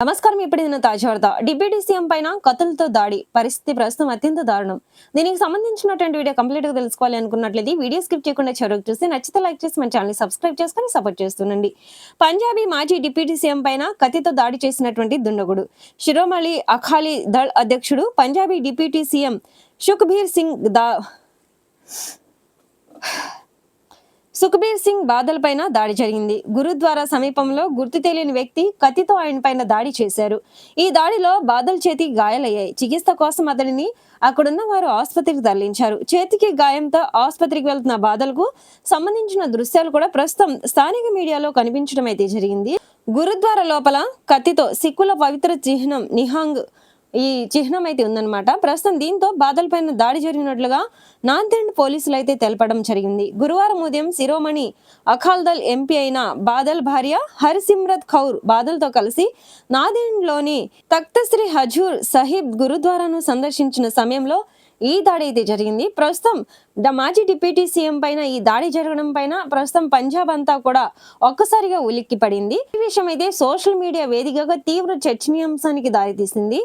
నమస్కారం. ఇప్పుడు తాజా వార్త. డిప్యూటీ సీఎం పైన కత్తులతో దాడి పరిస్థితి ప్రస్తుతం అత్యంత దారుణం. దీనికి సంబంధించినటువంటి వీడియో కంప్లీట్ గా తెలుసుకోవాలి అనుకున్నట్లయితే వీడియో స్కిప్ చేయకుండా చివరకు చూసి నచ్చితే లైక్ చేసి మన ఛానల్ సబ్స్క్రైబ్ చేసుకుని సపోర్ట్ చేస్తుండండి. పంజాబీ మాజీ డిప్యూటీ సీఎం పైన కత్తితో దాడి చేసినటువంటి దుండగుడు శిరోమణి అకాలీ దళ్ అధ్యక్షుడు పంజాబీ డిప్యూటీ సీఎం సుఖ్బీర్ సింగ్ బాదల్ పైన దాడి జరిగింది. గురుద్వారా సమీపంలో గుర్తు తెలియని వ్యక్తి కత్తితో ఆయన పైన దాడి చేశారు. ఈ దాడిలో బాదల్ చేతి గాయాలయ్యాయి. చికిత్స కోసం అతడిని అక్కడున్న వారు ఆసుపత్రికి తరలించారు. చేతికి గాయంతో ఆసుపత్రికి వెళ్తున్న బాదల్ కు సంబంధించిన దృశ్యాలు కూడా ప్రస్తుతం స్థానిక మీడియాలో కనిపించడం అయితే జరిగింది. గురుద్వారా లోపల కత్తితో సిక్కుల పవిత్ర చిహ్నం నిహాంగ్ ఈ చిహ్నం అయితే ఉందన్నమాట. ప్రస్తుతం దీంతో బాదల్ పైన దాడి జరిగినట్లుగా నాందేడ్ పోలీసులు అయితే తెలపడం జరిగింది. గురువారం ఉదయం శిరోమణి అకాల్దల్ ఎంపీ అయిన బాదల్ భార్య హర్సిమ్రత్ కౌర్ బాదల్ తో కలిసి నాందేడ్లోని తఖ్త్ శ్రీ హజూర్ సాహిబ్ గురుద్వారాను సందర్శించిన సమయంలో ఈ దాడి అయితే జరిగింది. ప్రస్తుతం మాజీ డిప్యూటీ సీఎం పైన ఈ దాడి జరగడం పైన ప్రస్తుతం పంజాబ్ అంతా కూడా ఒక్కసారిగా ఉలిక్కి పడింది. ఈ విషయం అయితే సోషల్ మీడియా వేదికగా తీవ్ర చర్చనీయాంశానికి దారితీసింది.